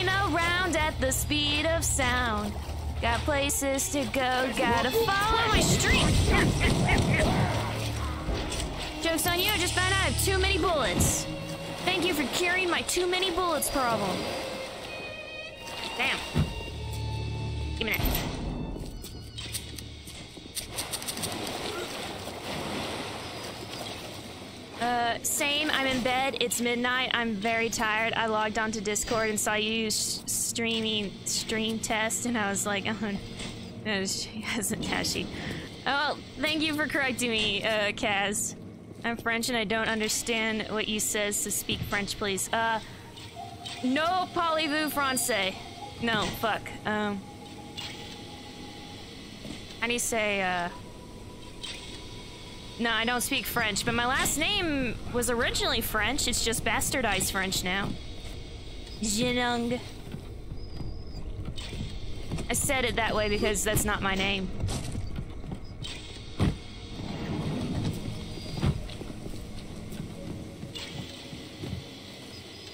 Moving around at the speed of sound. Got places to go, gotta follow my street. Joke's on you, I just found out I have too many bullets. Thank you for curing my too many bullets problem. Damn. Give me that. Same, I'm in bed, it's midnight, I'm very tired. I logged onto Discord and saw you stream test, and I was like, oh, no, she hasn't, has she? Oh, well, thank you for correcting me, Kaz. I'm French and I don't understand what you says, so speak French, please. No parlez-vous français. No, fuck. How do you say, No, I don't speak French, but my last name was originally French. It's just bastardized French now. Jinung. I said it that way because that's not my name.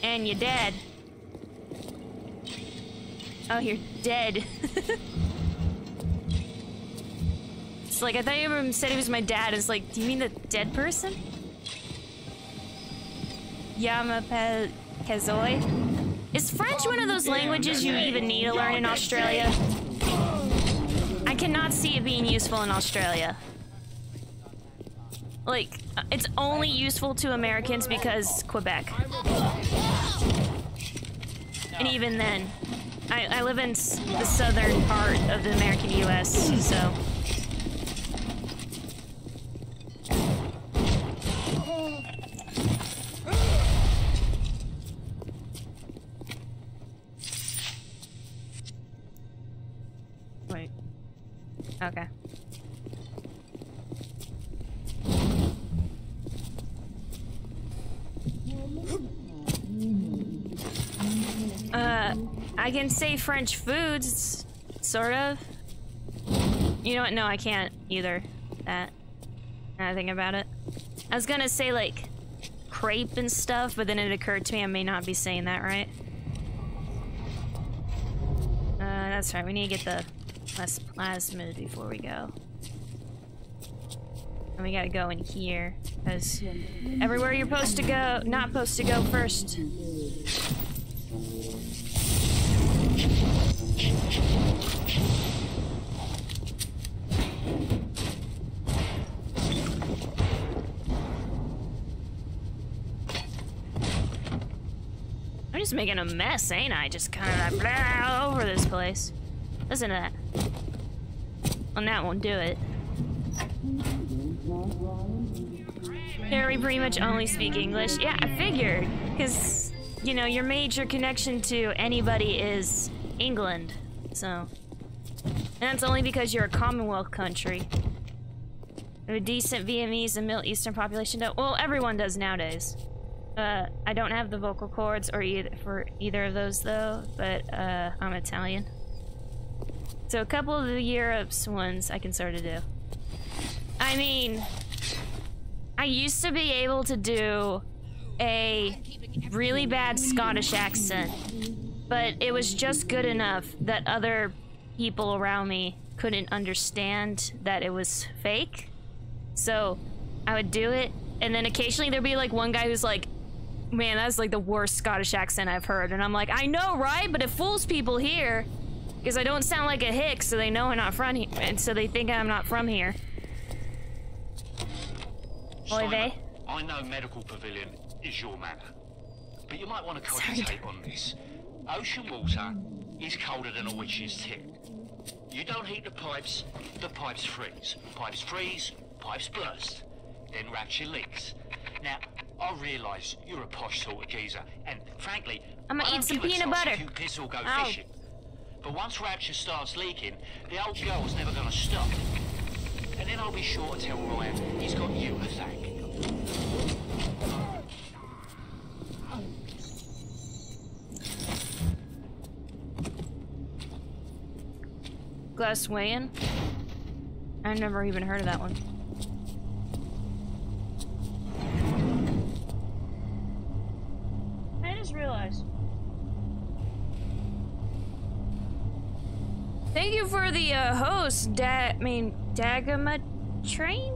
And you're dead. Oh, you're dead. It's like, I thought you said he was my dad. It's like, do you mean the dead person? Kazoi? Is French one of those languages you even need to learn in Australia? I cannot see it being useful in Australia. Like, it's only useful to Americans because Quebec. And even then, I live in the southern part of the American US, so... Wait. Okay. I can say French foods, sort of. You know what? No, I can't either. That. Now I think about it. I was gonna say, like, crepe and stuff, but then it occurred to me I may not be saying that right. That's right. We need to get the less plasmid before we go. And we gotta go in here, because everywhere you're supposed to go, not supposed to go first. I'm just making a mess, ain't I? Just kind of like blah, all over this place. Listen to that. Well, that won't do it. Yeah, we pretty much only speak English. Yeah, I figured. Because, you know, your major connection to anybody is England. So. And that's only because you're a Commonwealth country. A decent Vietnamese and Middle Eastern population. Well, everyone does nowadays. I don't have the vocal cords or for either of those though, but I'm Italian. So a couple of the Europe's ones I can sort of do. I mean, I used to be able to do a really bad Scottish accent, but it was just good enough that other people around me couldn't understand that it was fake. So I would do it, and then occasionally there'd be like one guy who's like, man, that's like the worst Scottish accent I've heard. And I'm like, I know, right? But it fools people here. Because I don't sound like a hick, so they know I'm not from here. And so they think I'm not from here. Oy vey. I know Medical Pavilion is your manor. But you might want to concentrate on this. Ocean water is colder than a witch's tit. You don't heat the pipes freeze. Pipes freeze, pipes burst. Then Rapture leaks. Now, I realise you're a posh sort of geezer, and frankly, I'm gonna eat some peanut butter. If you piss or go fishing. But once Rapture starts leaking, the old girl's never gonna stop. And then I'll be sure to tell Ryan he's got you to thank. Glasswayan? I never even heard of that one. I just realized. Thank you for the host, Dagama Train?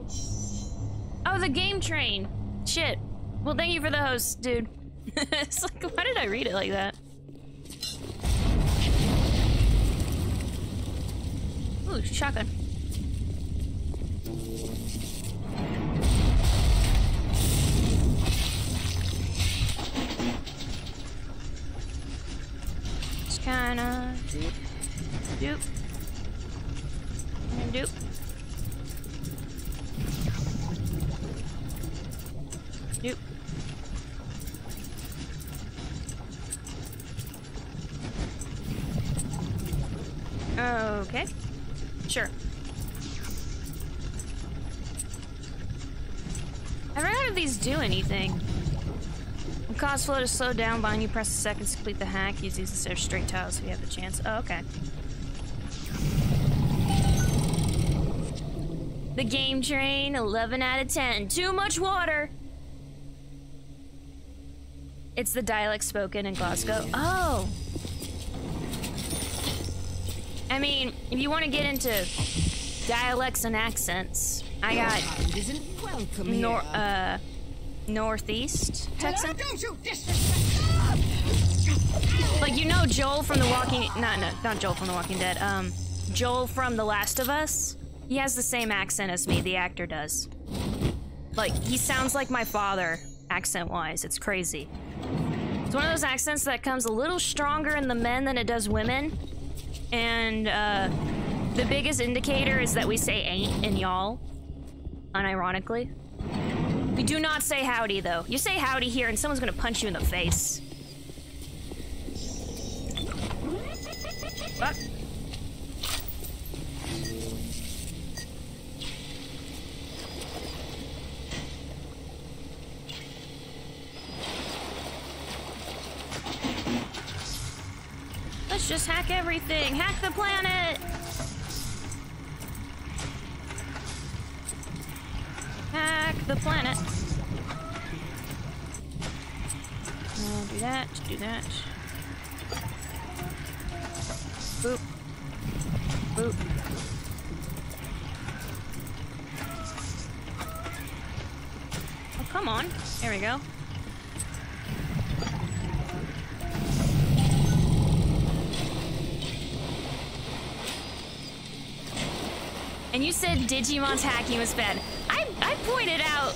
Oh, the game train. Shit. Well, thank you for the host, dude. It's like, why did I read it like that? Ooh, shotgun. Just kinda doop. And doop. Doop. Okay. Sure. I forgot if these do anything. When cause flow to slow down, behind you press the seconds to complete the hack. Use these instead of straight tiles if you have the chance. Oh, okay. The game train, 11 out of 10. Too much water! It's the dialect spoken in Glasgow. Oh! I mean, if you want to get into dialects and accents, I got Northeast Texan. Like, you know Joel from The Walking... not Joel from The Walking Dead. Joel from The Last of Us. He has the same accent as me, the actor does. Like, he sounds like my father, accent-wise. It's crazy. It's one of those accents that comes a little stronger in the men than it does women. And, the biggest indicator is that we say ain't and y'all. Unironically. We do not say howdy, though. You say howdy here and someone's gonna punch you in the face. Fuck. Let's just hack everything. Hack the planet. Hack the planet. Do that, do that. Boop. Boop. Oh, come on. There we go. And you said Digimon's hacking was bad. I pointed out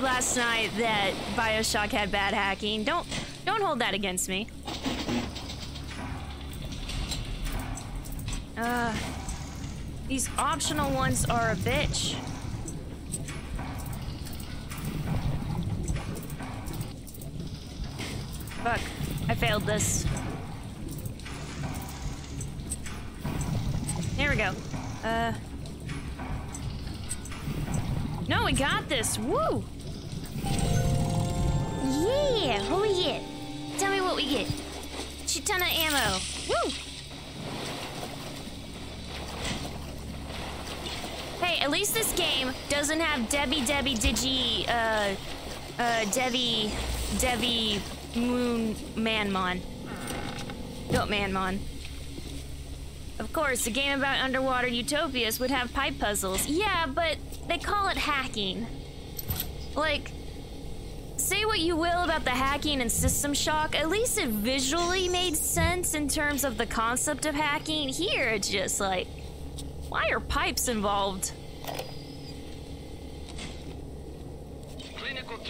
last night that BioShock had bad hacking. Don't hold that against me. These optional ones are a bitch. Fuck, I failed this. There we go. No, we got this. Woo! Yeah! Holy yeah! Tell me what we get. Shit ton of ammo. Woo! Hey, at least this game doesn't have Debbie Moon Manmon. Goat Manmon. Of course, a game about underwater utopias would have pipe puzzles. Yeah, but they call it hacking. Like, say what you will about the hacking in System Shock, at least it visually made sense in terms of the concept of hacking. Here, it's just like, why are pipes involved?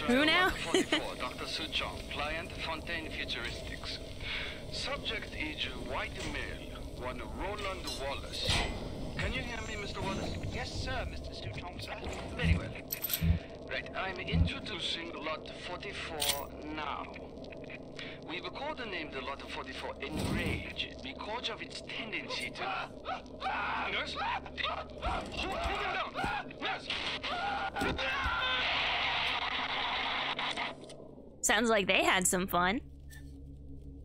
Who now? 44, Dr. Suchong, client Fontaine Futuristics. Subject is white male, one Roland Wallace. Can you hear me, Mr. Wallace? Yes, sir, Mr. Suchong, sir. Very well. Right, I'm introducing lot 44 now. We will codename the lot 44 Enrage because of its tendency to... Nurse? Take him down! Nurse! Sounds like they had some fun.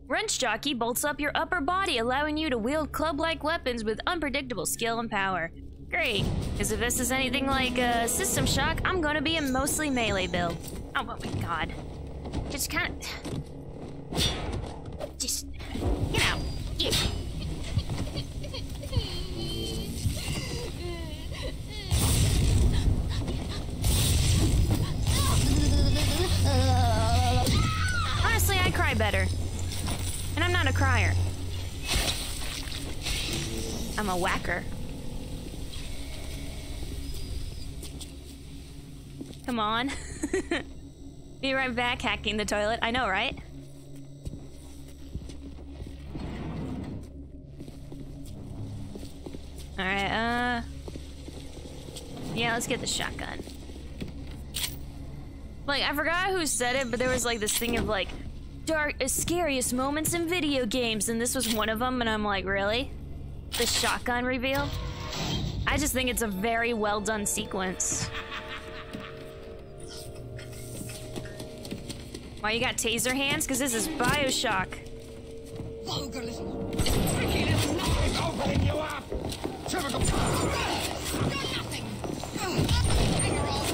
Wrench Jockey bolts up your upper body, allowing you to wield club-like weapons with unpredictable skill and power. Great, because if this is anything like System Shock, I'm gonna be a mostly melee build. Oh my god. Just kinda... Just... Get out. Yeah. And I'm not a crier. I'm a whacker. Come on. Be right back, hacking the toilet. I know, right? Alright, yeah, let's get the shotgun. Like, I forgot who said it, but there was like this thing of like, scariest moments in video games, and this was one of them, and I'm like, really? The shotgun reveal? I just think it's a very well done sequence. Why you got taser hands? Because this is BioShock. Vulgar little tricky little noise opening you up! Typical. You're nothing! Finger off,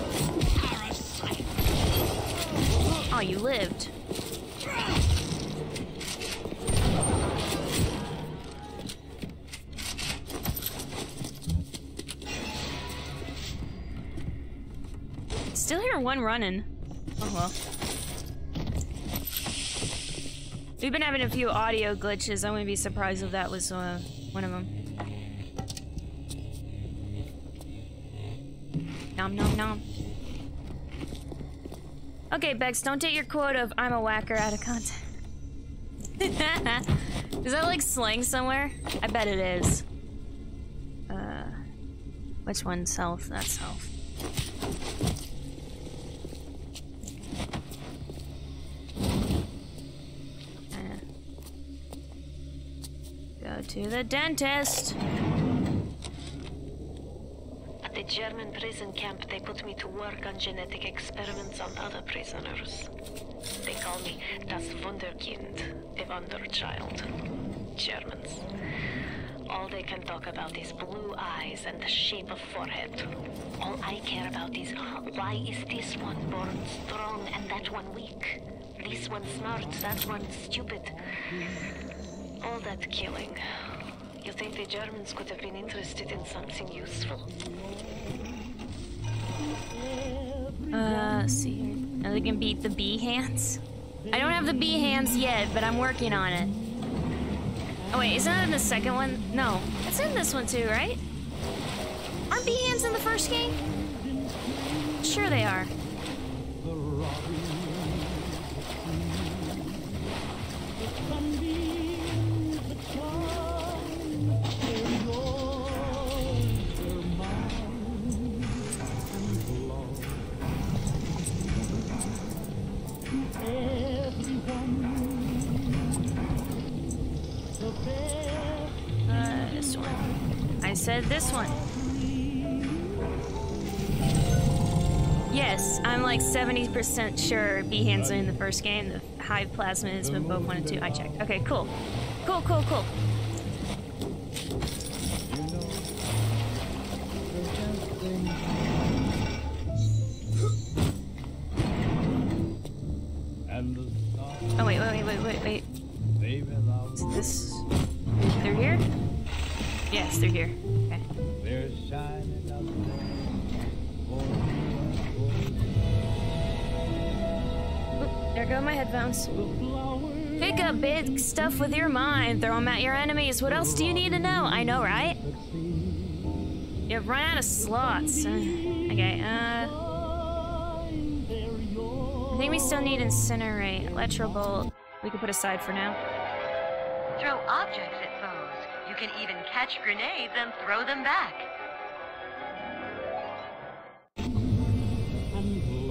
parasite! Oh, you lived. Still hear one running. Oh well. We've been having a few audio glitches. I wouldn't be surprised if that was one of them. Nom nom nom. Okay, Bexx, don't take your quote of "I'm a whacker" out of context. Is that like slang somewhere? I bet it is. Which one's health? That's health. Go to the dentist. At the German prison camp, they put me to work on genetic experiments on other prisoners. They call me das Wunderkind, a wonder child. Germans. All they can talk about is blue eyes and the shape of forehead. All I care about is why is this one born strong and that one weak? This one smart, that one stupid. All that killing. You think the Germans could have been interested in something useful? Let's see here. Now they can beat the bee hands. I don't have the bee hands yet, but I'm working on it. Oh wait, isn't that in the second one? No, it's in this one too, right? Aren't bee hands in the first game? Sure they are. This one. I said this one. Yes, I'm like 70% sure bee hands are in the first game. The hive plasmid has been both 1 and 2. I checked. Okay, cool. Cool, cool, cool. Oh, wait. Is this... They're here? Yes, they're here. Okay. Oop, there go my headphones. Pick up big stuff with your mind. Throw them at your enemies. What else do you need to know? I know, right? You've run out of slots. Okay, I think we still need incinerate. Electrobolt. We can put aside for now. Throw objects at foes. You can even catch grenades and throw them back.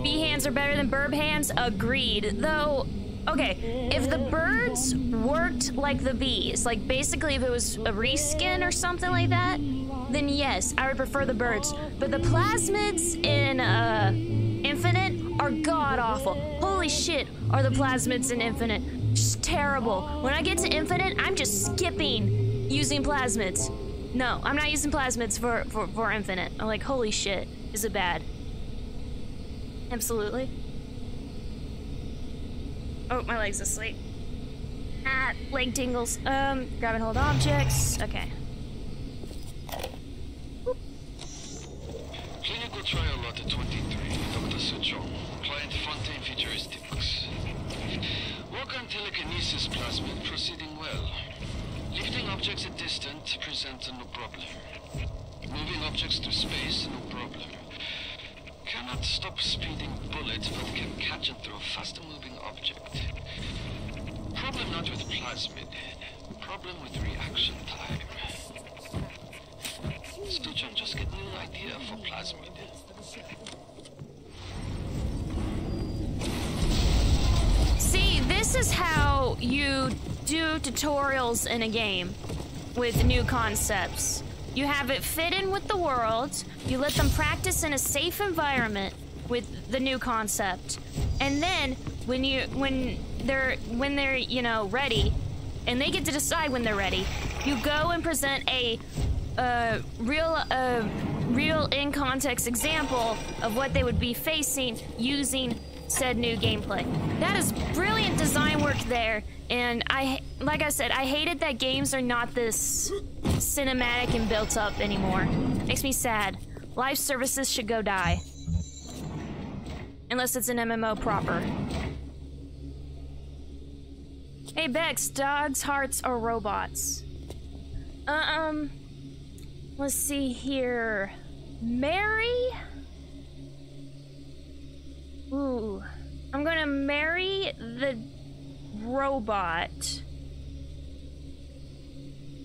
Bee hands are better than burb hands? Agreed. Though, okay, if the birds worked like the bees, like basically if it was a reskin or something like that, then yes, I would prefer the birds. But the plasmids in Infinite are god-awful. Holy shit, are the plasmids in Infinite just terrible. When I get to Infinite, I'm just skipping using plasmids. No, I'm not using plasmids for Infinite. I'm like, holy shit, is it bad? Absolutely. Oh, my leg's asleep. Ah, leg tingles. Grab and hold objects. Okay. Clinical trial lot 23, Dr. Alpha Sucho. Client Fontaine Futuristics. Work on telekinesis plasmid proceeding well. Lifting objects at distance presents no problem. Moving objects to space, no problem. Cannot stop speeding bullets, but can catch and throw faster moving object. Problem not with plasmid. Problem with reaction time. Stuchan, just get new idea for plasmid. See, this is how you do tutorials in a game with new concepts. You have it fit in with the world, you let them practice in a safe environment with the new concept. And then when they're you know, ready, and they get to decide when they're ready, you go and present a real in context example of what they would be facing using said new gameplay. That is brilliant design work there, and like I said, I hated that games are not this cinematic and built up anymore. Makes me sad. Live services should go die. Unless it's an MMO proper. Hey Bexx, dogs, hearts, or robots? Let's see here. Marry? Ooh. I'm gonna marry the robot.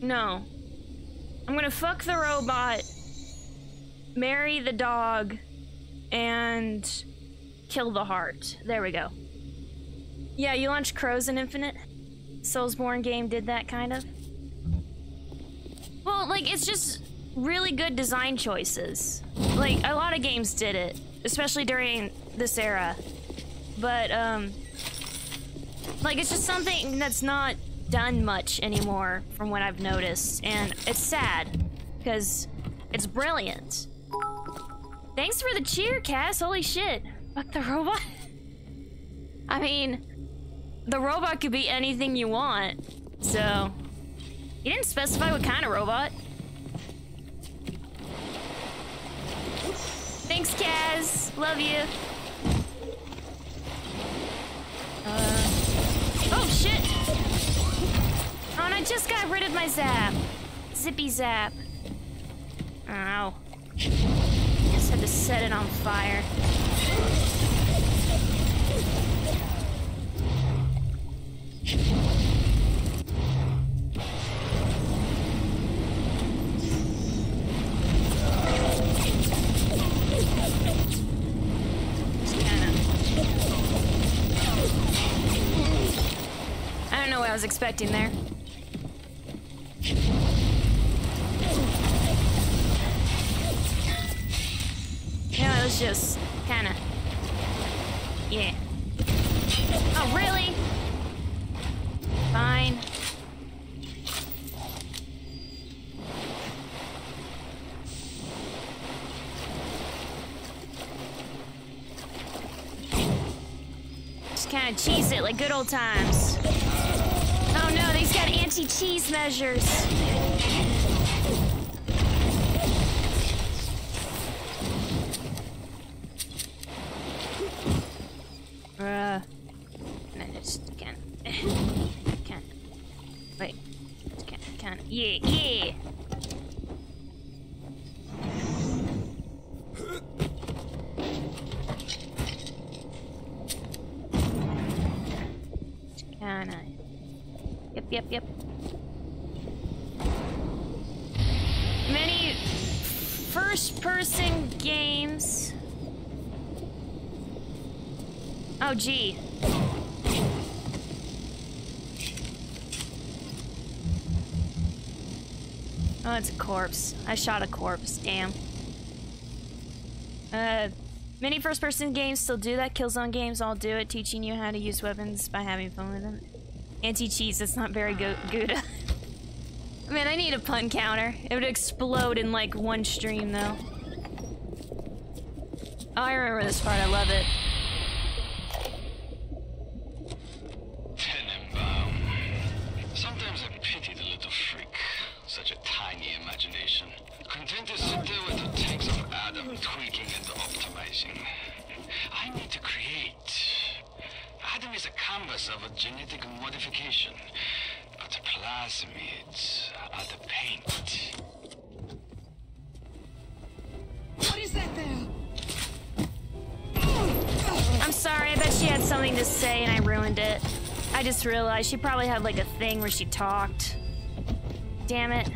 No. I'm gonna fuck the robot, marry the dog, and kill the heart. There we go. Yeah, you launched Crows in Infinite? Soulsborne game did that, kind of. Well, like, it's just really good design choices. Like, a lot of games did it, especially during this era. But, like, it's just something that's not done much anymore from what I've noticed, and it's sad, because it's brilliant. Thanks for the cheer, Cass. Holy shit. Fuck the robot. I mean, the robot could be anything you want, so... You didn't specify what kind of robot. Thanks, Kaz. Love you. Oh, shit. Oh, and I just got rid of my zap. Zippy zap. Ow. Just had to set it on fire. I don't know what I was expecting there. You know, it was just kind of... Yeah. Oh, really? Fine. Just kind of cheese it like good old times. Oh no, they've got anti-cheese measures. I just can't. Can't. Wait. Can't. Yeah. Kinda. Yep. Many first-person games. Oh, gee. Oh, it's a corpse. I shot a corpse. Damn. Many first-person games still do that. Killzone games all do it, teaching you how to use weapons by having fun with them. Anti-cheese, that's not very good. Man, I need a pun counter. It would explode in like one stream, though. Oh, I remember this part. I love it. Tenenbaum. Sometimes I pity the little freak. Such a tiny imagination. Content to sit there with the tanks of Adam tweaking and optimizing. I need to create. Adam is a canvas of a genetic modification, but plasmids are the paint. What is that there? I'm sorry, I bet she had something to say and I ruined it. I just realized she probably had like a thing where she talked. Damn it.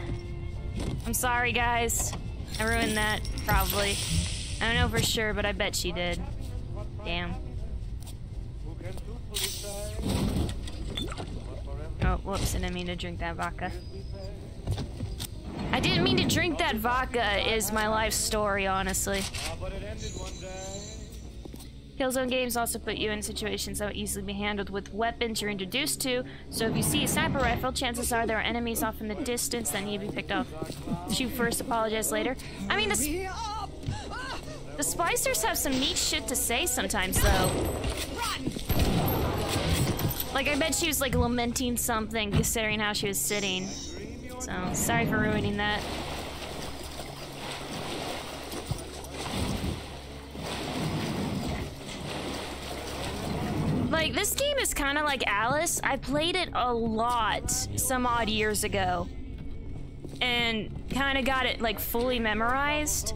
I'm sorry, guys. I ruined that, probably. I don't know for sure, but I bet she did. Damn. Oh, whoops, I didn't mean to drink that vodka. I didn't mean to drink that vodka is my life story, honestly. Killzone games also put you in situations that would easily be handled with weapons you're introduced to, so if you see a sniper rifle, chances are there are enemies off in the distance that need to be picked off. Shoot first, apologize later. I mean, the Splicers have some neat shit to say sometimes, though. Like, I bet she was, like, lamenting something, considering how she was sitting. So, sorry for ruining that. Like, this game is kind of like Alice. I played it a lot some odd years ago. And kind of got it, like, fully memorized.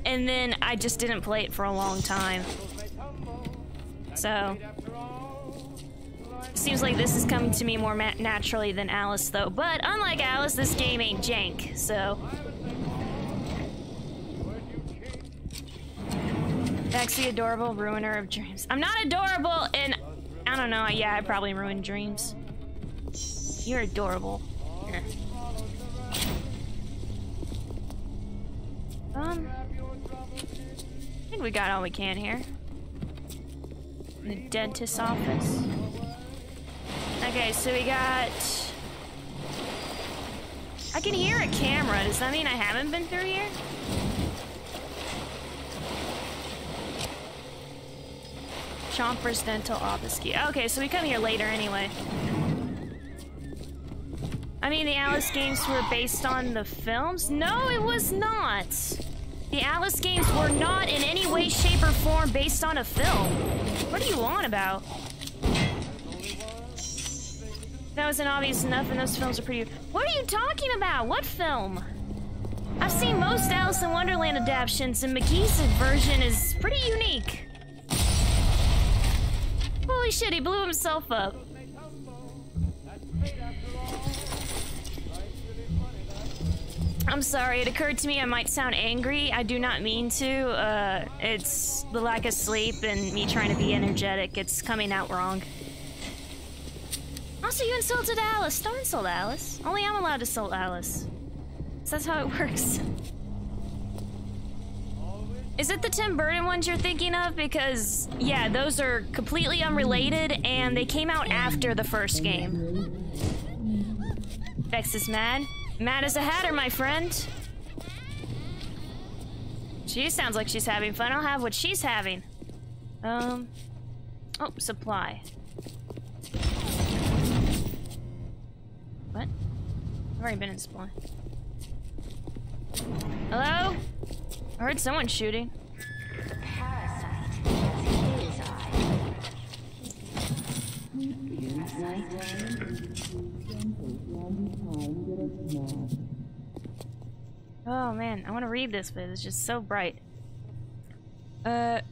And then I just didn't play it for a long time. So... seems like this is coming to me more naturally than Alice, though. But unlike Alice, this game ain't jank, so... Bexx the adorable ruiner of dreams. I'm not adorable, and I don't know. Yeah, I probably ruined dreams. You're adorable. I think we got all we can here. In the dentist's office. Okay, so we got... I can hear a camera. Does that mean I haven't been through here? Chomper's dental office key. Okay, so we come here later anyway. I mean, the Alice games were based on the films? No, it was not. The Alice games were not in any way, shape, or form based on a film. What are you on about? That wasn't obvious enough, and those films are pretty... What are you talking about? What film? I've seen most Alice in Wonderland adaptations, and McGee's version is pretty unique. Holy shit, he blew himself up. I'm sorry, it occurred to me I might sound angry. I do not mean to. It's the lack of sleep and me trying to be energetic. It's coming out wrong. Also, you insulted Alice. Don't insult Alice. Only I'm allowed to insult Alice. So that's how it works. Is it the Tim Burton ones you're thinking of? Because, yeah, those are completely unrelated, and they came out after the first game. Bexx is mad. Mad as a hatter, my friend. She sounds like she's having fun. I'll have what she's having. Oh, supply. What? I've already been in supply. Hello? I heard someone shooting. Oh man, I want to read this, but it's just so bright.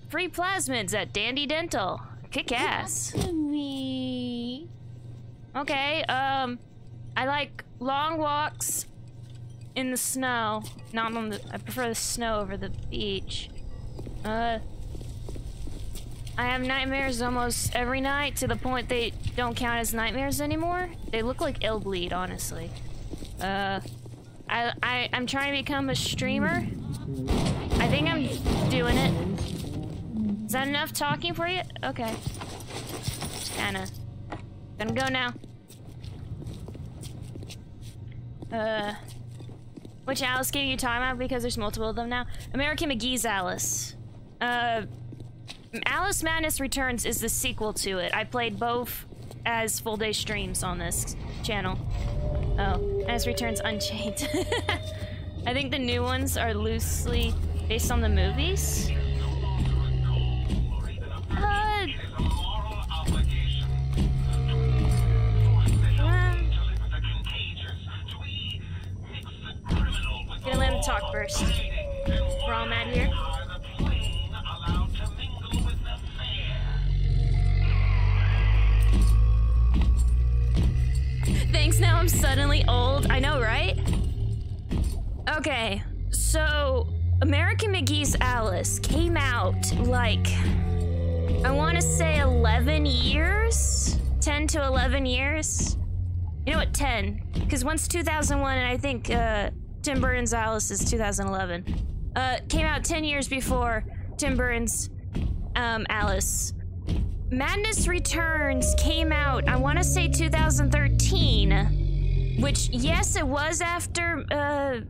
Free plasmids at Dandy Dental. Kick ass. Okay, I like long walks in the snow. Not on the... I prefer the snow over the beach. I have nightmares almost every night to the point they don't count as nightmares anymore. They look like ill bleed, honestly. I'm trying to become a streamer. I think I'm doing it. Is that enough talking for you? Okay. Just kinda... Gonna go now. Which Alice game are you talking about? Because there's multiple of them now. American McGee's Alice. Alice Madness Returns is the sequel to it. I played both as full day streams on this channel. Oh, Alice Returns Unchained. I think the new ones are loosely based on the movies. first. We're all mad here. Thanks, now I'm suddenly old. I know, right? Okay, so American McGee's Alice came out like, I want to say 11 years? 10 to 11 years? You know what, 10. Because one's 2001 and I think Tim Burton's Alice is 2011. Came out 10 years before Tim Burton's Alice. Madness Returns came out, I want to say 2013, which, yes, it was after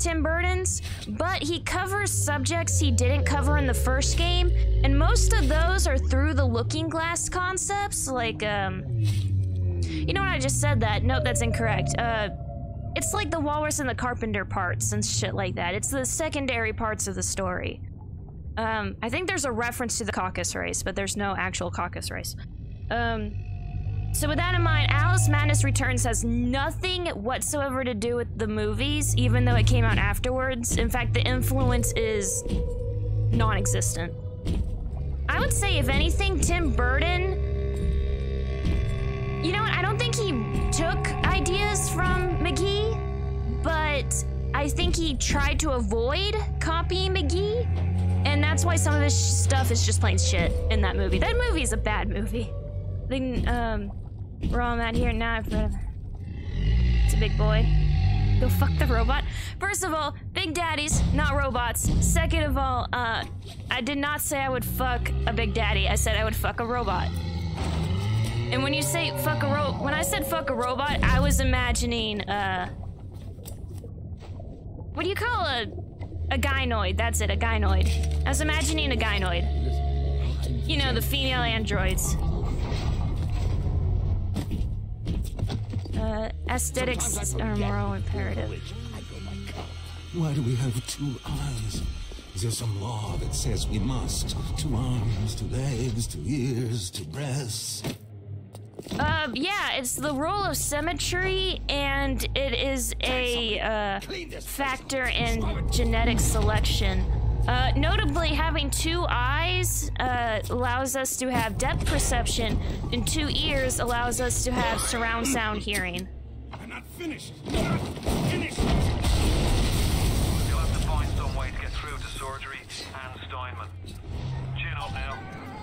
Tim Burton's, but he covers subjects he didn't cover in the first game, and most of those are through the looking glass concepts, like, you know what, I just said that. Nope, that's incorrect. It's like the walrus and the carpenter parts and shit like that. It's the secondary parts of the story. I think there's a reference to the caucus race, but there's no actual caucus race. So with that in mind, Alice Madness Returns has nothing whatsoever to do with the movies, even though it came out afterwards. In fact, the influence is non-existent. I would say, if anything, Tim Burton... You know what, I don't think he took ideas from McGee, but I think he tried to avoid copying McGee. And that's why some of his stuff is just plain shit in that movie. That movie is a bad movie. Then, we're all mad here now. It's a big boy. Go fuck the robot. First of all, big daddies, not robots. Second of all, I did not say I would fuck a big daddy. I said I would fuck a robot. And when you say fuck a when I said fuck a robot, I was imagining, what do you call a gynoid? That's it, a gynoid. I was imagining a gynoid. You know, the female androids. Aesthetics are moral imperative. Why do we have two eyes? Is there some law that says we must? Two arms, two legs, two ears, two breasts? Yeah, it's the rule of symmetry, and it is a, factor in genetic selection. Notably, having two eyes, allows us to have depth perception, and two ears allows us to have surround sound hearing. I'm not finished! Not finished! You'll have to find some way to get through to surgery and Steinman. Chin up now.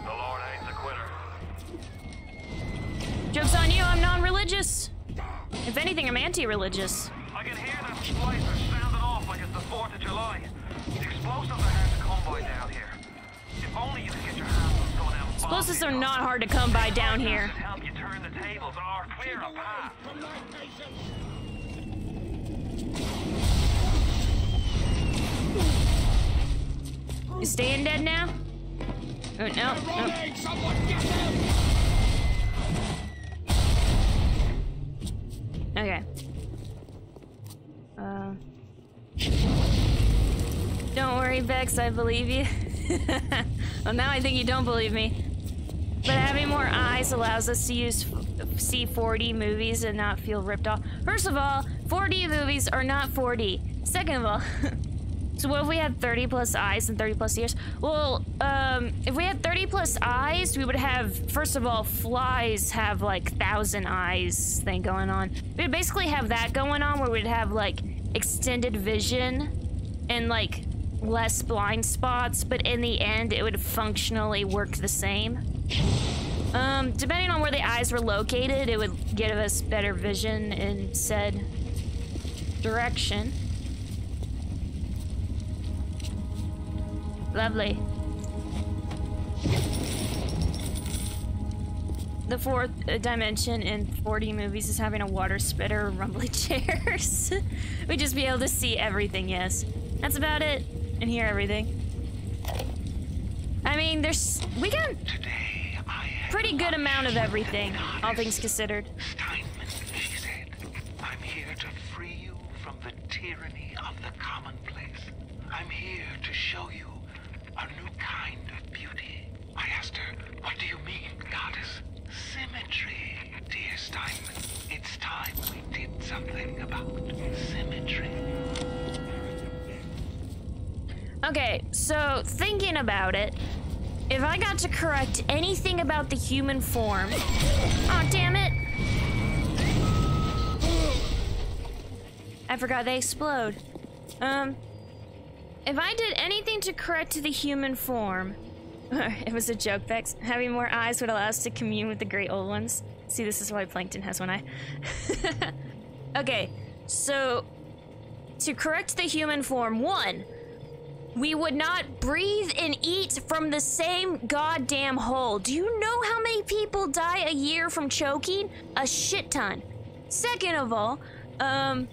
The Lord hates a quitter. Joke's on you, I'm non-religious. If anything, I'm anti-religious. I can hear that splicer sounding off like it's the 4th of July. Explosives are hard to come by down here. If only you could get your hands on some of them explosives are not hard to come by down here. Help you turn the tables or clear a path. You staying dead now? Oh, no. Okay. Don't worry, Bexx, I believe you. Well, now I think you don't believe me. But having more eyes allows us to see 4D movies and not feel ripped off. First of all, 4D movies are not 4D. Second of all, so what if we had 30 plus eyes and 30 plus ears? Well, if we had 30 plus eyes, we would have, first of all, flies have like 1,000 eyes thing going on. We would basically have that going on where we'd have like extended vision and like less blind spots, but in the end, it would functionally work the same. Depending on where the eyes were located, it would give us better vision in said direction. Lovely. The fourth dimension in 4D movies is having a water spitter or rumbly chairs. We'd just be able to see everything, yes. That's about it. And hear everything. I mean, we got pretty good amount of everything, all things considered. Steinman, she said, I'm here to free you from the tyranny of the commonplace. I'm here to show you a new kind of beauty. I asked her, what do you mean, goddess? Symmetry, dear Steinman. It's time we did something about symmetry. Okay, so thinking about it, if I got to correct anything about the human form... Oh, damn it! I forgot they explode. If I did anything to correct the human form... It was a joke, Bexx. Having more eyes would allow us to commune with the great old ones. See, this is why Plankton has one eye. Okay, so... To correct the human form, 1... We would not breathe and eat from the same goddamn hole. Do you know how many people die a year from choking? A shit ton. Second of all, and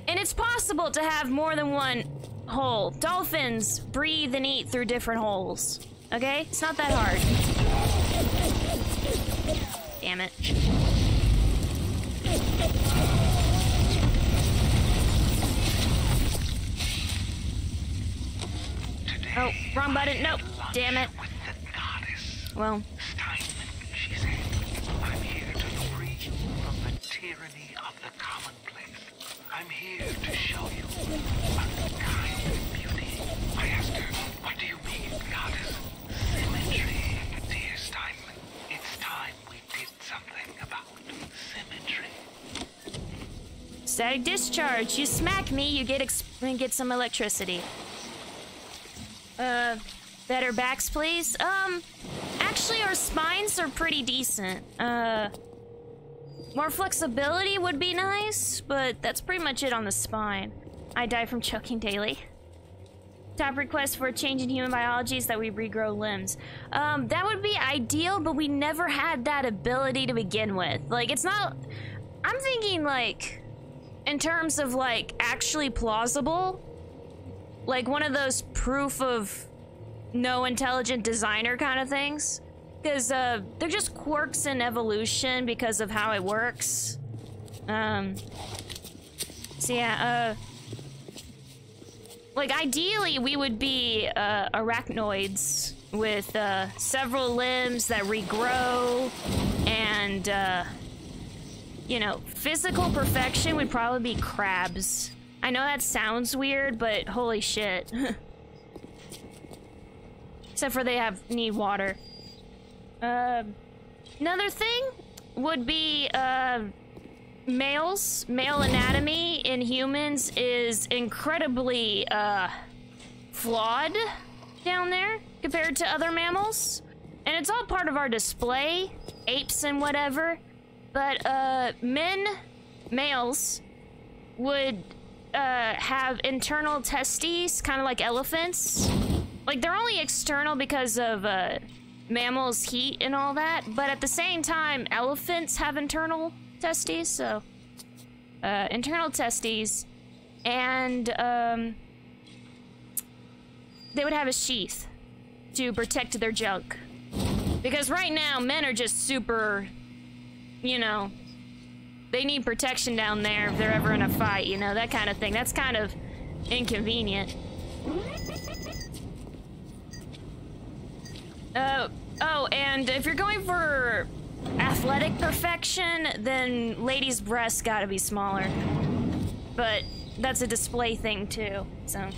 it's possible to have more than one hole. Dolphins breathe and eat through different holes. Okay? It's not that hard. Damn it. Oh, wrong button. Nope. Damn it. Well. She said, I'm here to free you from the tyranny of the commonplace. I'm here to show you unkind beauty. I asked her, what do you mean, goddess? Symmetry. Dear Steinman, it's time we did something about symmetry. Static discharge. You smack me, you get some electricity. Better backs, please. Actually, our spines are pretty decent. More flexibility would be nice, but that's pretty much it on the spine. I die from choking daily. Top request for a change in human biology is that we regrow limbs. That would be ideal, but we never had that ability to begin with. Like, it's not... I'm thinking, like, in terms of, like, actually plausible. Like one of those proof of no intelligent designer kind of things. Because they're just quirks in evolution because of how it works. So yeah, like ideally we would be arachnoids with several limbs that regrow and you know, physical perfection would probably be crabs. I know that sounds weird, but holy shit. Except for they need water. Another thing would be male anatomy in humans is incredibly flawed down there compared to other mammals. And it's all part of our display, apes and whatever. But males would have internal testes, kind of like elephants. Like, they're only external because of mammals' heat and all that, but at the same time, elephants have internal testes, so... internal testes, and, they would have a sheath to protect their junk. Because right now, men are just super, you know... They need protection down there if they're ever in a fight, you know, that kind of thing. That's kind of inconvenient. Oh, and if you're going for athletic perfection, then ladies' breasts gotta be smaller. But that's a display thing too, so...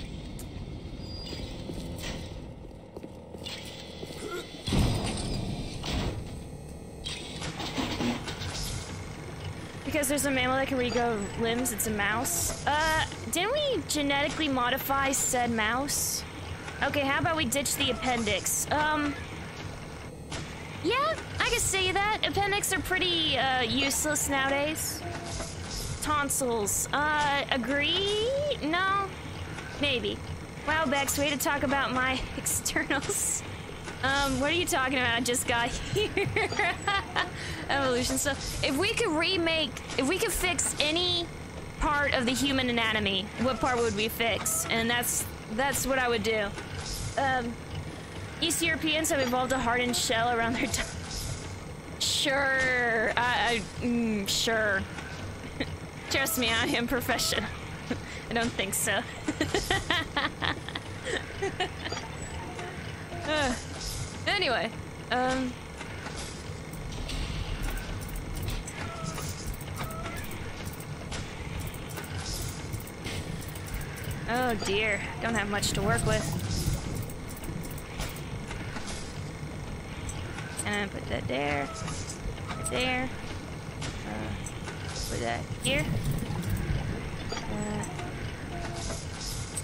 Because there's a mammal that can regrow limbs, it's a mouse. Didn't we genetically modify said mouse? Okay, how about we ditch the appendix? Yeah, I can see that. Appendix are pretty, useless nowadays. Tonsils, agree? No? Maybe. Wow, Bexx, way to talk about my externals. What are you talking about? I just got here. Evolution stuff. If we could fix any part of the human anatomy, what part would we fix? And that's what I would do. East Europeans have evolved a hardened shell around their tongue. Sure. Sure. Trust me, I am professional. I don't think so. Anyway, Oh dear, don't have much to work with. And put that there. Right there. Put that here.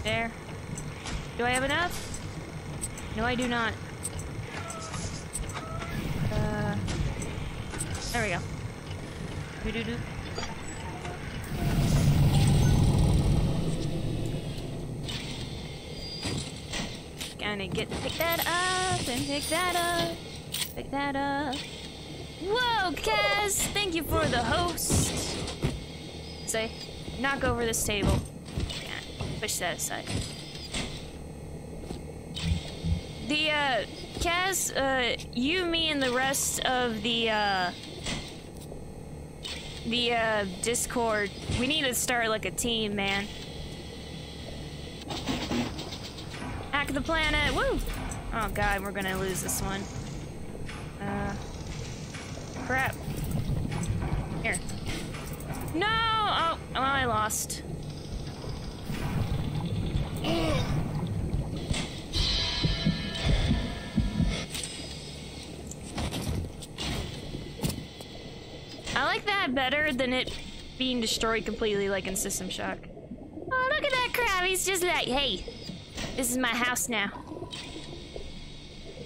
There. Do I have enough? No, I do not. There we go. Do-do-do. Gonna pick that up and pick that up. Pick that up. Whoa, Kaz! Thank you for the host. Say, knock over this table. Yeah, push that aside. Kaz, you, me, and the rest of the Discord, we need to start like a team, man. Hack the planet, woo! Oh god, we're gonna lose this one. Crap. Here. No! Oh, well, I lost. I like that better than it being destroyed completely like in System Shock. Oh, look at that crab. He's just like, hey, this is my house now.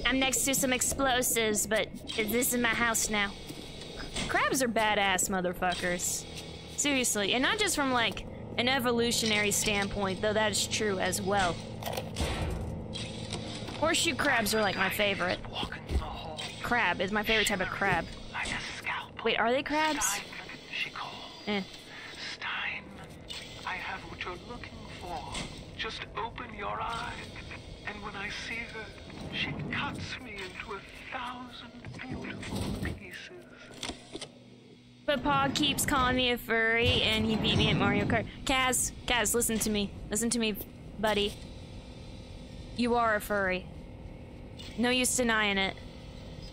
I'm next to some explosives, but this is my house now. Crabs are badass motherfuckers. Seriously, and not just from like an evolutionary standpoint, though that is true as well. Horseshoe crabs are like my favorite. Crab is my favorite type of crab. Wait, are they crabs? She called. Eh. Steinman, I have what you're looking for. Just open your eyes, and when I see her, she cuts me into 1,000 beautiful pieces. But Pa keeps calling me a furry, and he beat me at Mario Kart. Kaz, listen to me. Listen to me, buddy. You are a furry. No use denying it.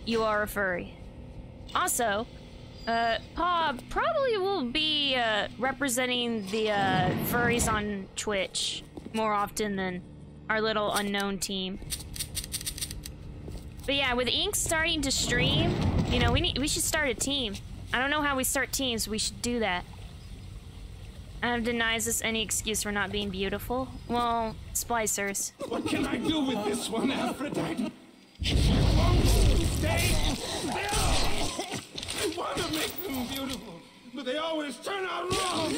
You are a furry. Also, Pa probably will be representing the furries on Twitch more often than our little unknown team. But yeah, with Ink starting to stream, you know, we should start a team. I don't know how we start teams, we should do that. Denies us any excuse for not being beautiful. Well, splicers. What can I do with this one, Aphrodite? It won't stay still! I want to make them beautiful, but they always turn out wrong!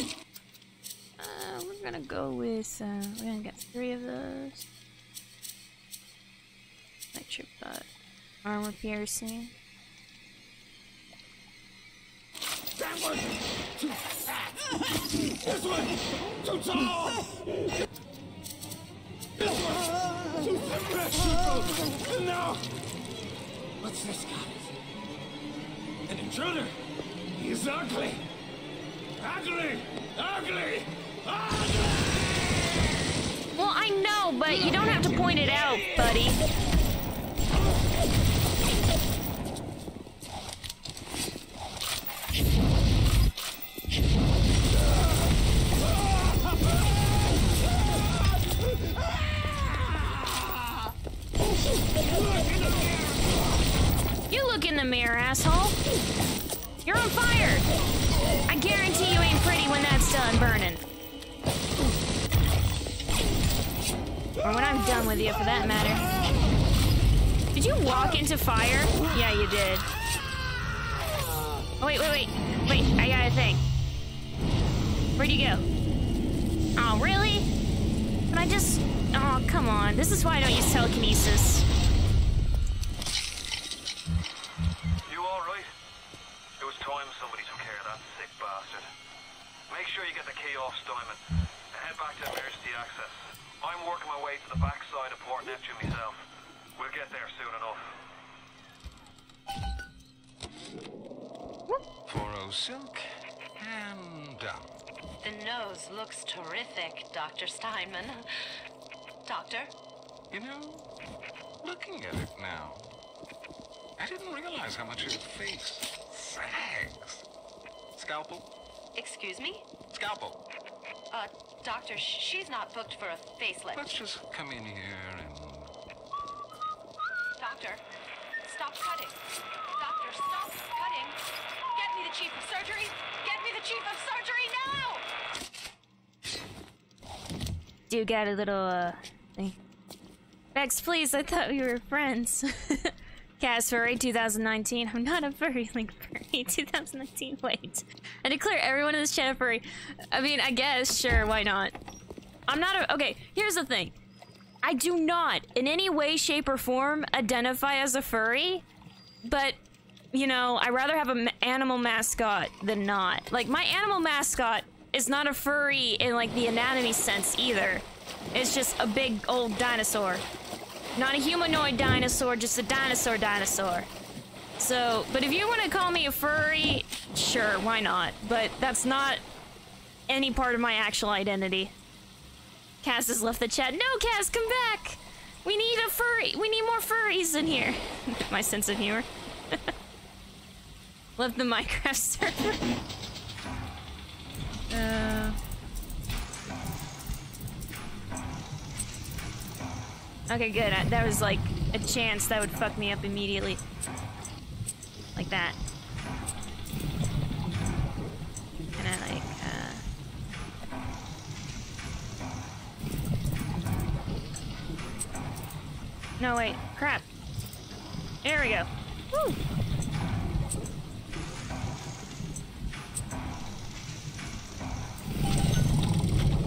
We're gonna go with, we're gonna get 3 of those. Electric butt. Armor piercing. That one! Too fat! This one! Too tall! This one! Too symmetrical! And now... What's this, guys? An intruder! He's ugly! Ugly! Ugly! Ugly! Well, I know, but you don't have to point it out, buddy. You look in the mirror, asshole. You're on fire. I guarantee you ain't pretty when that's done burning. Or when I'm done with you, for that matter. Did you walk into fire? Yeah, you did. Oh, wait. Wait, I got a thing. Where'd you go? Oh, really? Can I just... Oh, come on. This is why I don't use telekinesis. You alright? It was time somebody took care of that sick bastard. Make sure you get the key off Steinman and head back to emergency access. I'm working my way to the backside of Port Neptune myself. We'll get there soon enough. 4-0 silk, and done. The nose looks terrific, Dr. Steinman. Doctor? You know, looking at it now, I didn't realize how much your face sags. Scalpel? Excuse me? Scalpel. Doctor, she's not booked for a facelift. Let's just come in here and... Doctor, stop cutting. Doctor, stop cutting. Get me the chief of surgery. Get me the chief of surgery now! Dude got a little, thing. Bexx, please, I thought we were friends. Cass Furry 2019. I'm not a furry, like furry 2019. Wait. I declare everyone in this channel furry. I mean, I guess, sure, why not? I'm not a- okay, here's the thing. I do not, in any way, shape, or form, identify as a furry, but, you know, I'd rather have an animal mascot than not. Like, my animal mascot is not a furry in, like, the anatomy sense, either. It's just a big, old dinosaur. Not a humanoid dinosaur, just a dinosaur. So, but if you want to call me a furry, sure, why not? But that's not any part of my actual identity. Cass has left the chat. No, Cass, come back! We need a furry! We need more furries in here! My sense of humor. Left the Minecraft server. Okay, good. That was like a chance that would fuck me up immediately. Like that. And I like, no, wait. Crap. There we go. Woo!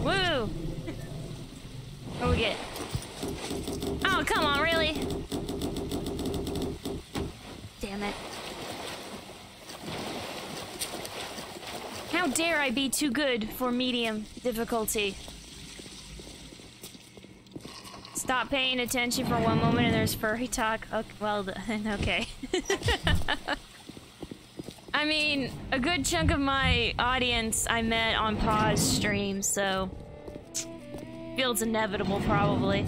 Woo! What do we get? Oh, come on, really? Damn it. How dare I be too good for medium difficulty? Stop paying attention for one moment and there's furry talk. Okay, well, okay. I mean, a good chunk of my audience I met on pause stream, so feels inevitable, probably.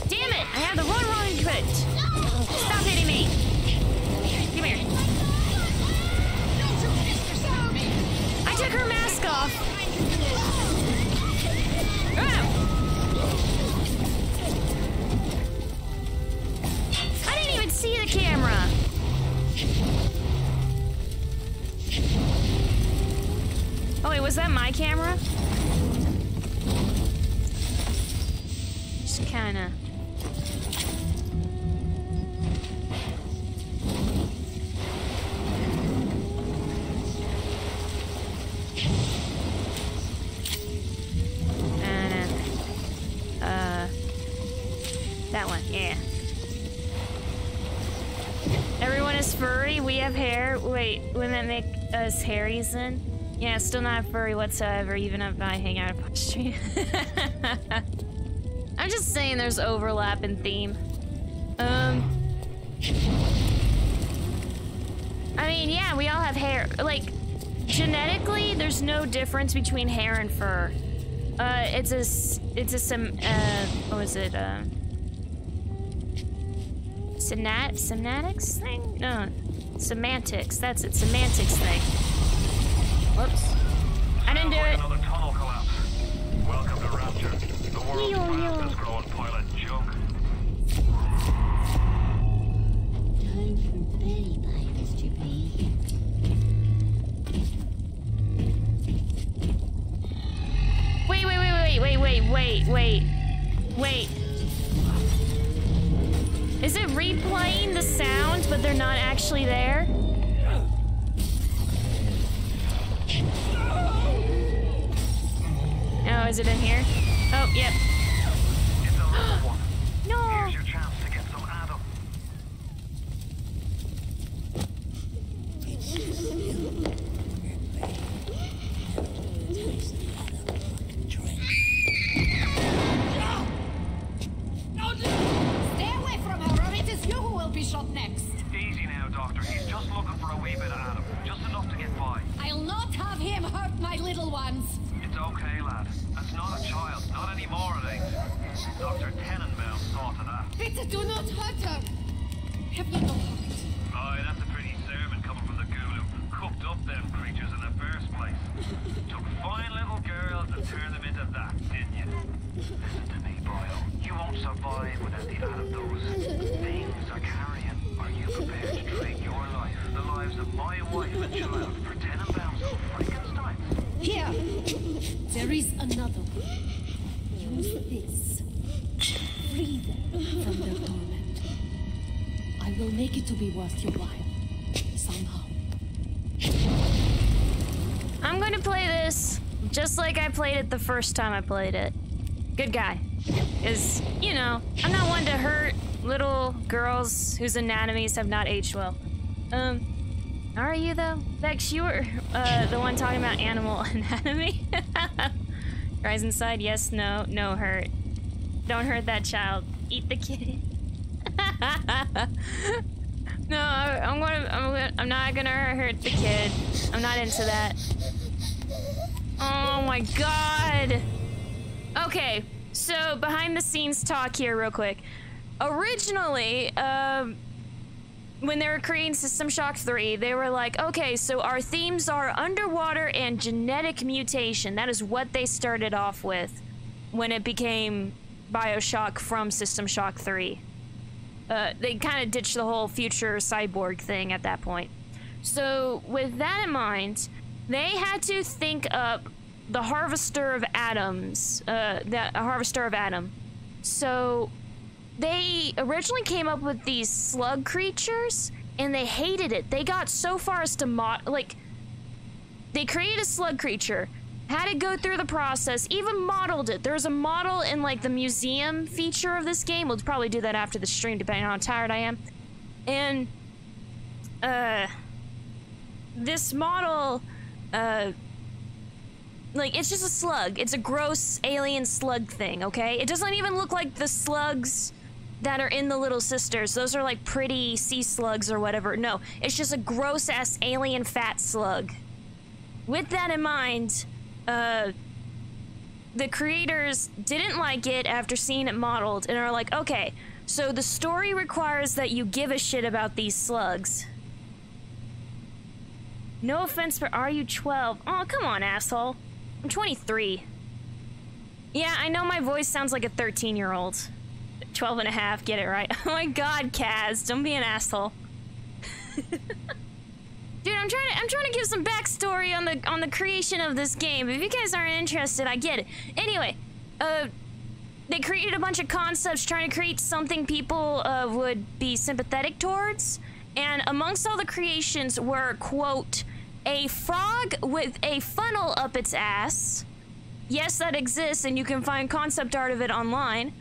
Damn it! I have the wrong input! Stop hitting me! Come here. I took her mask off! I didn't even see the camera! Oh wait, was that my camera? Just kinda... that one, yeah. Everyone is furry, we have hair. Wait, wouldn't that make us hairies then? Yeah, still not furry whatsoever, even if I hang out on stream. I'm just saying there's overlap in theme. I mean, yeah, we all have hair. Like, genetically, there's no difference between hair and fur. What is it, Semantics thing? No, semantics, that's it, semantics thing. Whoops. I didn't do it. Another tunnel collapse. Welcome to Rapture, the world's fastest growing pilot junk. Time for Betty Bites to be. Wait. Is it replaying the sound, but they're not actually there? Oh, is it in here? Oh, yep. It's a little one. No! Here's your chance to get some Adam. Stay away from her, or it is you who will be shot next. Easy now, Doctor. He's just looking for a wee bit of Adam. Just enough to get by. I'll not have him hurt my little ones. It's okay, lad. That's not a child. Not anymore, it ain't. Dr. Tenenbaum saw to that. Bitte do not hurt her. Have you no heart? Aye, that's a pretty sermon coming from the ghoul who cooked up them creatures in the first place. Took fine little girls and turned them into that, didn't you? Listen to me, boyo. You won't survive without the out of those things are carrying. Are you prepared to trade your life, the lives of my wife and child, for 10 pounds of Frankenstein's? Here! There is another way. Use this. Free them from their torment. I will make it to be worth your while. Somehow. I'm gonna play this just like I played it the first time I played it. Good guy. Is, you know, I'm not one to hurt little girls whose anatomies have not aged well. Are you though? Bexx, you were the one talking about animal anatomy. Rise inside, yes, no, no hurt. Don't hurt that child. Eat the kid. No, I'm not gonna hurt the kid. I'm not into that. Oh my god. Okay, so behind the scenes talk here real quick. Originally, when they were creating System Shock 3, they were like, okay, so our themes are underwater and genetic mutation. That is what they started off with when it became BioShock from System Shock 3. They kind of ditched the whole future cyborg thing at that point. So with that in mind, they had to think up the Harvester of Atoms, Harvester of Adam. So they originally came up with these slug creatures, and they hated it. They got so far as to they created a slug creature, had it go through the process, even modeled it. There's a model in like the museum feature of this game. We'll probably do that after the stream, depending on how tired I am. And this model, like, it's just a slug. It's a gross alien slug thing, okay? It doesn't even look like the slugs that are in the Little Sisters. Those are like pretty sea slugs or whatever. No, it's just a gross ass alien fat slug. With that in mind, the creators didn't like it after seeing it modeled and are like, okay, so the story requires that you give a shit about these slugs. No offense, but are you 12? Oh, come on, asshole. I'm 23. Yeah, I know my voice sounds like a 13-year-old. 12 and a half, get it right. Oh my god, Kaz, don't be an asshole. Dude, I'm trying to give some backstory on the creation of this game. If you guys aren't interested, I get it. Anyway, they created a bunch of concepts trying to create something people would be sympathetic towards. And amongst all the creations were, quote, a frog with a funnel up its ass. Yes, that exists, and you can find concept art of it online.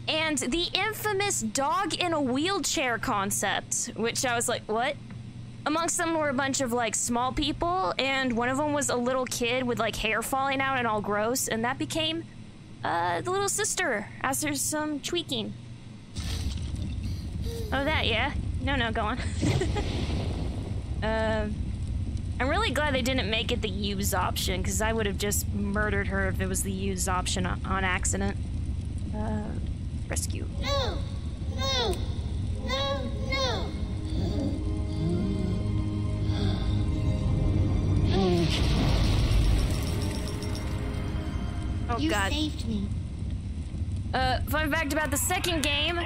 And the infamous dog in a wheelchair concept, which I was like, what? Amongst them were a bunch of, like, small people, and one of them was a little kid with, like, hair falling out and all gross, and that became, the little sister, as there's some tweaking. Oh, that, yeah? No, go on. I'm really glad they didn't make it the use option, because I would have just murdered her if it was the use option on accident. Rescue. No! No! No! No! Oh, you God. saved me. Fun fact about the second game,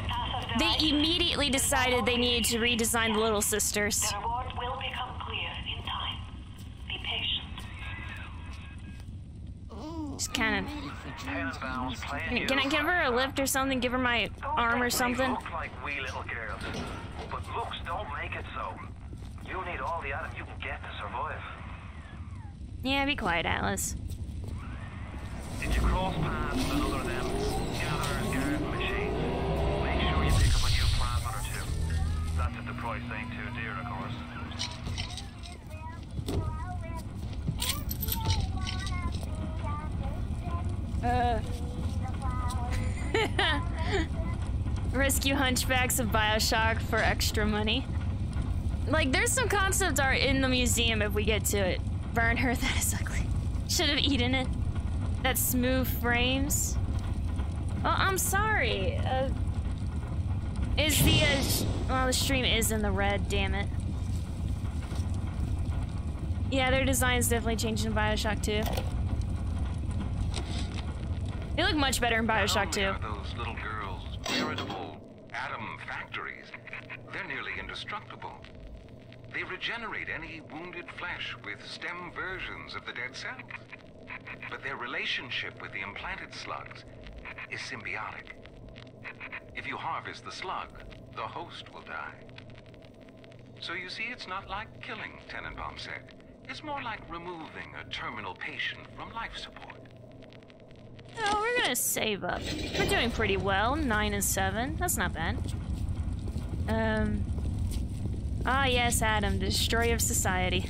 they immediately decided they needed to redesign the Little Sisters. The reward will become clear in time. Be patient. Just kind of... 10 pounds playing Can I give her a lift or something? Give her my arm or something? Look like wee little girls, but looks don't make it so. You need all the Adam you can get to survive. Yeah, be quiet, Atlas. Did you cross paths with another of them gatherers garden machines? Make sure you pick up a new plant or two. That's if the price ain't too dear, of course. Rescue hunchbacks of BioShock for extra money. Like, there's some concept art in the museum if we get to it. Burn her, that is ugly. Should have eaten it. That smooth frames. Oh, I'm sorry. Is the, well, the stream is in the red, damn it. Yeah, their design's definitely changed in BioShock 2. They look much better in BioShock 2. Not only are those little girls veritable atom factories, they're nearly indestructible. They regenerate any wounded flesh with stem versions of the dead cells. But their relationship with the implanted slugs is symbiotic. If you harvest the slug, the host will die. So you see, it's not like killing, Tenenbaum said. It's more like removing a terminal patient from life support. Oh, we're gonna save up. We're doing pretty well. 9 and 7. That's not bad. Ah, yes, Adam, destroyer of society.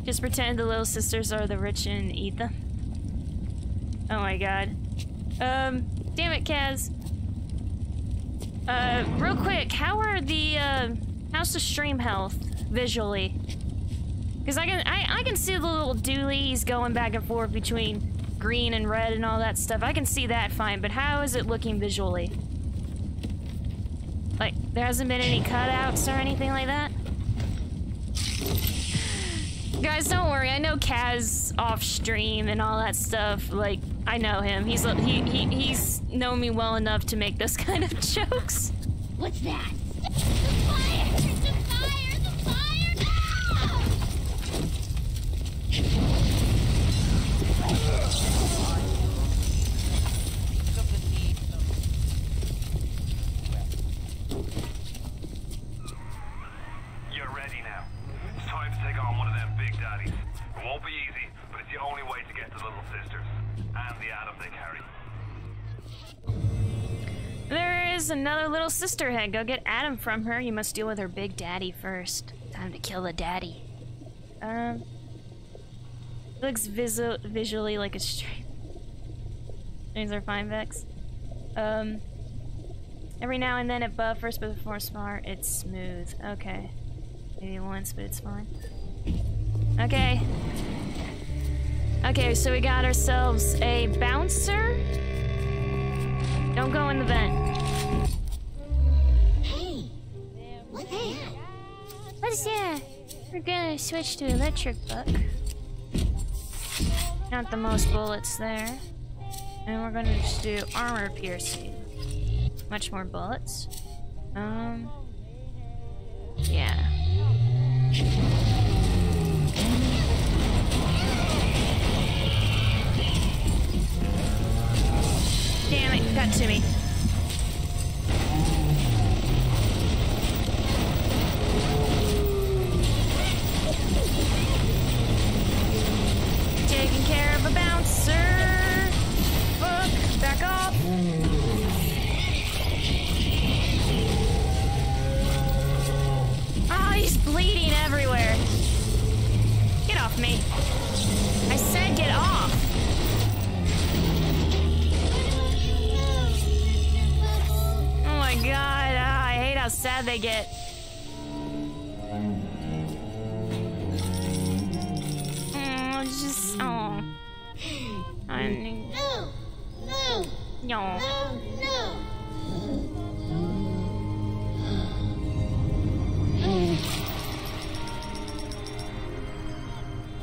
Just pretend the little sisters are the rich and eat them. Oh my god. Damn it, Kaz. Real quick, how's the stream health visually? Because I can see the little doolies going back and forth between green and red and all that stuff. I can see that fine, but how is it looking visually? Like, there hasn't been any cutouts or anything like that? Guys, don't worry. I know Kaz off stream and all that stuff. Like, I know him. He's known me well enough to make those kind of jokes. What's that? The fire! The fire! The fire! No! You're ready now. It's time to take on one of them big daddies. It won't be easy, but it's the only way to get to Little Sisters and the atom they carry. There is another little sister head. Go get Adam from her. You must deal with her big daddy first. Time to kill the daddy. Looks visually like a stream. Things are fine, Bexx. Every now and then it buffers, but before smart, it's smooth. Okay. Maybe once, but it's fine. Okay. Okay, so we got ourselves a bouncer. Don't go in the vent. Hey! What's that? What's that? We're gonna switch to electric buck. Not the most bullets there. And we're gonna just do armor piercing. Much more bullets. Yeah. Damn it, got to me. Taking care of a bouncer. Fuck, back off. Ah, he's bleeding everywhere. Get off me. I said get off. Oh my god, I hate how sad they get. Just, oh. No! No! No. No!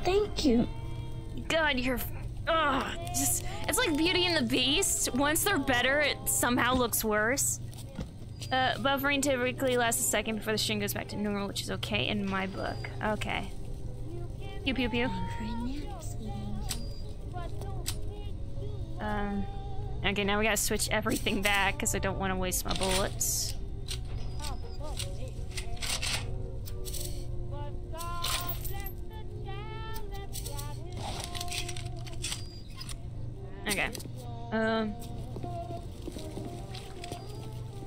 Thank you. God, you're... Ugh, just... It's like Beauty and the Beast. Once they're better, it somehow looks worse. Buffering typically lasts a second before the string goes back to normal, which is okay in my book. Okay. Pew pew pew. Okay, now we gotta switch everything back, because I don't want to waste my bullets. Okay.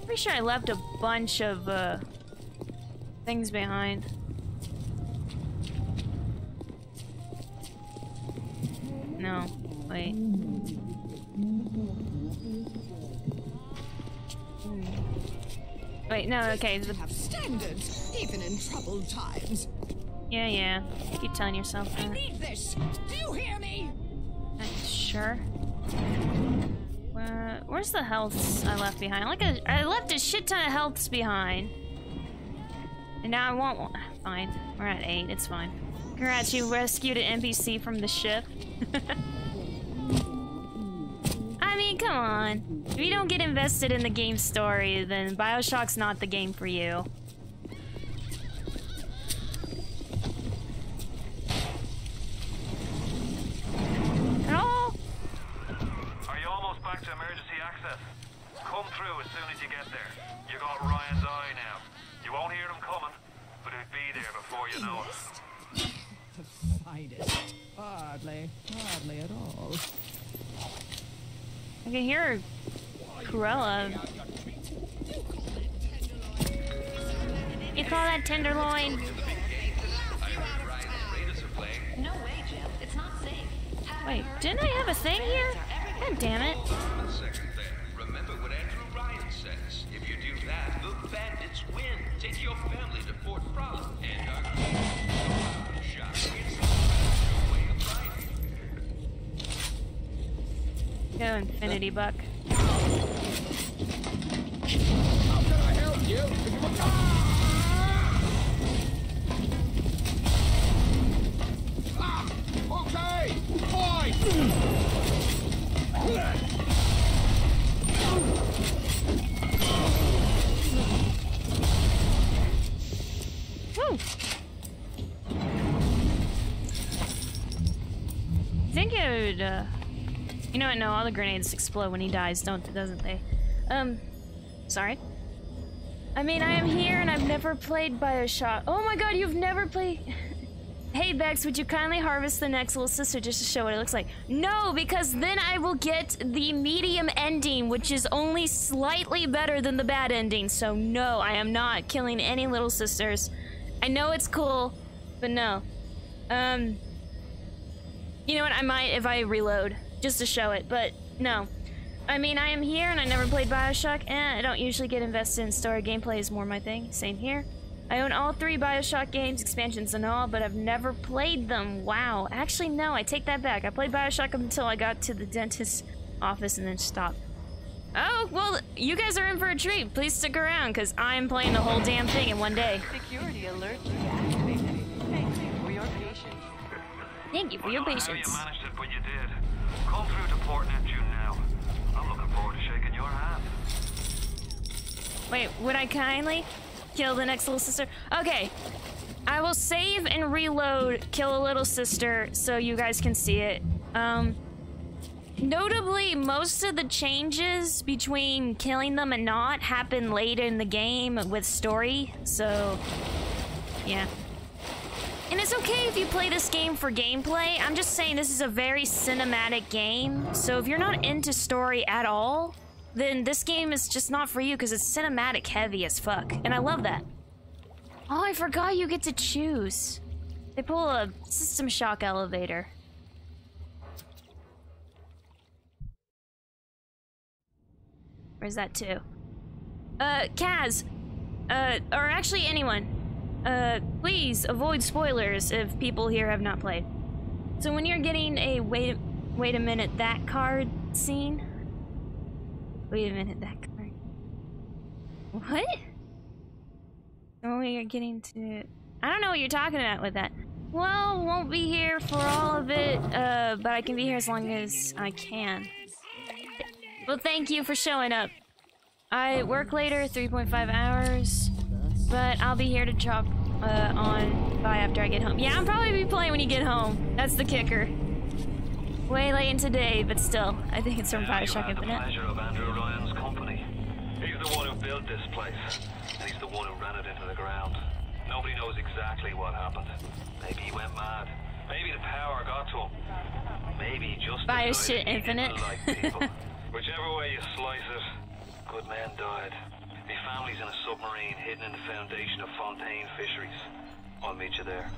Pretty sure I left a bunch of, things behind. No, wait. Wait, no, okay. Have standards, even in troubled times. Yeah. Keep telling yourself that. I need this. Do you hear me? Sure. where's the healths I left behind? I left a shit ton of healths behind. And now I want one. Fine. We're at 8, it's fine. Congrats, you rescued an NPC from the ship. I mean, come on. If you don't get invested in the game story, then BioShock's not the game for you. Oh! Are you almost back to emergency access? Come through as soon as you get there. You got Ryan's eye now. You won't hear him coming, but he'll be there before you know it. The finest. Hardly at all. I can hear Cruella. You call that tenderloin? No way, Jim. It's not safe. Wait, didn't I have a thing here? God damn it. Remember what Andrew Ryan says. If you do that, the bandits win. Take your family to Fort Frolic and our BioShock. It's the way of life. Go, Infinity Buck. How can I help you? Okay! Boy! Woo! I think it would, you know what? No, all the grenades explode when he dies, doesn't they? Sorry. I mean, I am here and I've never played BioShock. Oh my god, you've never played... Hey, Bexx, would you kindly harvest the next little sister just to show what it looks like? No, because then I will get the medium ending, which is only slightly better than the bad ending. So no, I am not killing any little sisters. I know it's cool, but no. You know what? I might if I reload, just to show it, but no. I mean, I am here and I never played BioShock, and I don't usually get invested in story. Gameplay is more my thing. Same here. I own all 3 BioShock games, expansions and all, but I've never played them. Wow. Actually, no, I take that back. I played BioShock until I got to the dentist's office and then stopped. Oh, well, you guys are in for a treat. Please stick around, because I'm playing the whole damn thing in one day. Security alert deactivated. Thank you for your patience. Thank you for your patience. I don't know how you managed it, but you did. Come through to Port Neptune now. I'm looking forward to shaking your hand. Wait, would I kindly kill the next little sister? Okay. I will save and reload kill a little sister so you guys can see it. Notably, most of the changes between killing them and not happen late in the game with story, so yeah. And it's okay if you play this game for gameplay. I'm just saying this is a very cinematic game, so if you're not into story at all, then this game is just not for you because it's cinematic heavy as fuck. And I love that. Oh, I forgot you get to choose. They pull a System Shock elevator. Where's that too? Kaz. Or actually anyone. Please avoid spoilers if people here have not played. So when you're getting a wait a minute, that card scene. Wait a minute, that card. What? Oh, you're getting to... I don't know what you're talking about with that. Well, won't be here for all of it, but I can be here as long as I can. Well, thank you for showing up. I work later, 3.5 hours, but I'll be here to chop on by after I get home. Yeah, I'll probably be playing when you get home. That's the kicker. Way late in today, but still, I think it's from BioShock Infinite. The pleasure of Andrew Ryan's company. He's the one who built this place, and he's the one who ran it into the ground. Nobody knows exactly what happened. Maybe he went mad. Maybe the power got to him. Maybe he just BioShock Infinite. Like people. Whichever way you slice it, good men died. My family's in a submarine hidden in the foundation of Fontaine Fisheries. I'll meet you there.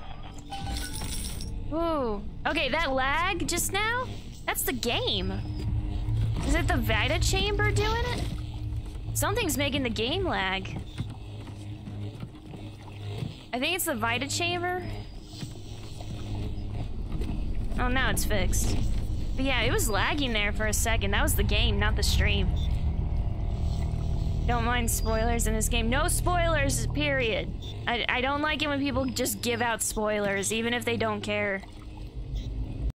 Ooh. Okay, that lag just now? That's the game. Is it the Vita Chamber doing it? Something's making the game lag. I think it's the Vita Chamber. Oh, now it's fixed. But yeah, it was lagging there for a second. That was the game, not the stream. Don't mind spoilers in this game. No spoilers, period. I don't like it when people just give out spoilers, even if they don't care.